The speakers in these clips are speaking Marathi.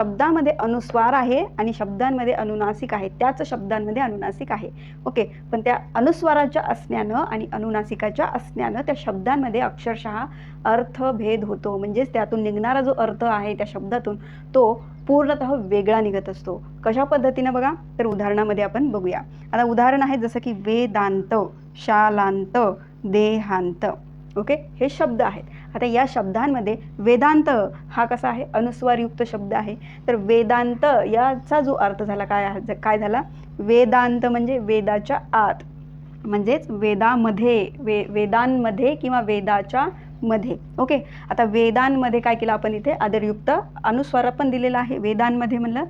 शब्दामध्ये अनुस्वार आहे आणि शब्दांमध्ये अनुनासिक आहे, त्याच शब्दांमध्ये अनुनासिक आहे. ओके, पण त्या अनुस्वाराच्या असण्यानं आणि अनुनासिकाच्या असण्यानं त्या शब्दांमध्ये अक्षरशः अर्थभेद होतो. म्हणजेच त्यातून निघणारा जो अर्थ आहे त्या शब्दातून तो पूर्णतः वेगळा निघत असतो. कशा पद्धतीनं बघा, तर उदाहरणामध्ये आपण बघूया. आता उदाहरण आहे जसं की वेदांत, शालांत, देहांत. ओके, हे शब्द आहेत. आता या शब्दांमध्ये वेदांत हा कसा आहे, अनुस्वारयुक्त शब्द आहे. तर वेदांत याचा जो अर्थ झाला काय झाला, वेदांत म्हणजे वेदाच्या आत, म्हणजेच वेदामध्ये, वेदांमध्ये किंवा वेदाच्या मध्ये. ओके, आता वेदांमध्ये काय केलं आपण, इथे आदरयुक्त अनुस्वार पण दिलेला आहे. वेदांमध्ये म्हणलं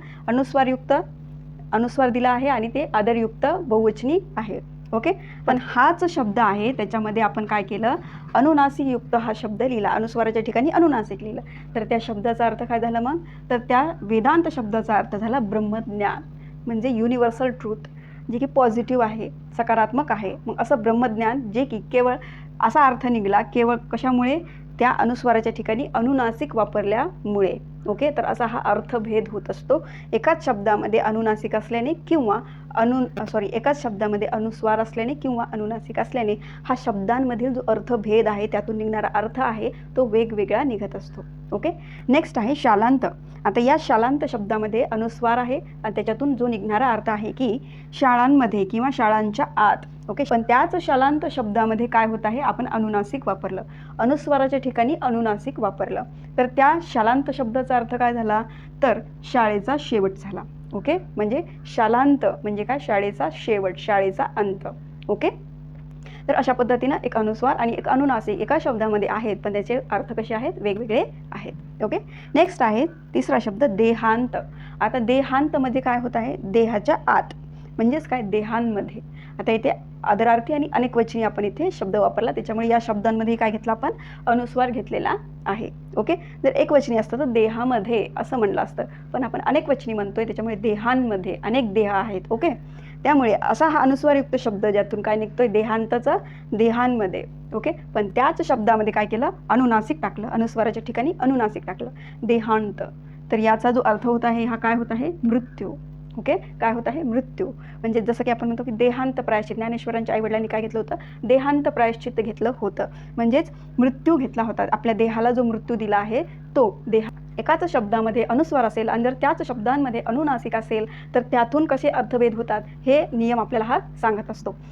अनुस्वार दिला आहे आणि ते आदरयुक्त बहुवचनी आहे. ओके, पण हाच शब्द आहे त्याच्यामध्ये आपण काय केलं, अनुनासिकयुक्त हा शब्द लिहिला, अनुस्वाराच्या ठिकाणी अनुनासिक लिहिलं. तर त्या शब्दाचा अर्थ काय झाला मग, तर त्या वेदांत शब्दाचा अर्थ झाला ब्रह्मज्ञान, म्हणजे युनिव्हर्सल ट्रूथ, जे की पॉझिटिव्ह आहे, सकारात्मक आहे. मग असं ब्रह्मज्ञान जे की केवळ असा अर्थ निघाला केवळ कशामुळे, त्या अनुस्वाराच्या ठिकाणी अनुनासिक वापरल्यामुळे. ओके, तर असा हा अर्थभेद होत असतो एकाच शब्दामध्ये अनुनासिक असल्याने किंवा एकाच शब्दामध्ये अनुस्वार असल्याने किंवा अनुनासिक असल्याने हा शब्दांमधील जो अर्थभेद आहे त्यातून निघणारा अर्थ आहे तो वेगवेगळा निघत असतो. ओके, नेक्स्ट आहे शालांत. आता या शालांत शब्दामध्ये अनुस्वार आहे आणि त्याच्यातून जो निघणारा अर्थ आहे की शाळांमध्ये किंवा शाळांच्या आत. ओके, पण त्याच शालांत शब्दामध्ये काय होत आहे, आपण अनुनासिक वापरलं, अनुस्वाराच्या ठिकाणी अनुनासिक वापरलं. तर त्या शालांत शब्दाचा अर्थ काय झाला, तर शाळेचा शेवट झाला. ओके, म्हणजे शालांत म्हणजे काय, शाळेचा शेवट, शाळेचा अंत. ओके, तर अशा पद्धतीनं एक अनुस्वार आणि एक अनुनासिक एका शब्दामध्ये आहेत, पण त्याचे अर्थ कसे आहेत, वेगवेगळे आहेत. ओके, नेक्स्ट आहे तिसरा शब्द देहांत. आता देहांतमध्ये काय होत आहे, देहाच्या आत, म्हणजेच काय, देहांमध्ये. आता इथे आदरार्थी आणि अनेकवचनी आपण इथे शब्द वापरला, त्याच्यामुळे या शब्दांमध्ये काय घेतला आपण, अनुस्वार घेतलेला आहे. ओके, जर एकवचनी असतं तर देहामध्ये असं म्हणलं असतं, पण आपण अनेकवचनी म्हणतोय त्याच्यामुळे देहांमध्ये, अनेक देह आहेत. ओके, त्यामुळे असा हा अनुस्वारयुक्त शब्द ज्यातून काय निघतोय, देहांतचा, देहांमध्ये. ओके, पण त्याच शब्दामध्ये काय केलं, अनुनासिक टाकलं, अनुस्वाराच्या ठिकाणी अनुनासिक टाकलं, देहांत. तर याचा जो अर्थ होत आहे हा काय होत आहे, मृत्यू. ओके, काय होत आहे, मृत्यू. म्हणजे जसं की आपण म्हणतो की देहांत प्रायश्चित, ज्ञानेश्वरांच्या आईवडिलांनी काय घेतलं होतं, देहांत प्रायश्चित घेतलं होतं, म्हणजेच मृत्यू घेतला होता. आपल्या देहाला जो मृत्यू दिला आहे तो एकाच शब्दामध्ये अनुस्वार असेल आणि जर त्याच शब्दांमध्ये अनुनासिक असेल तर त्यातून कसे अर्थभेद होतात हे नियम आपल्याला हा सांगत असतो.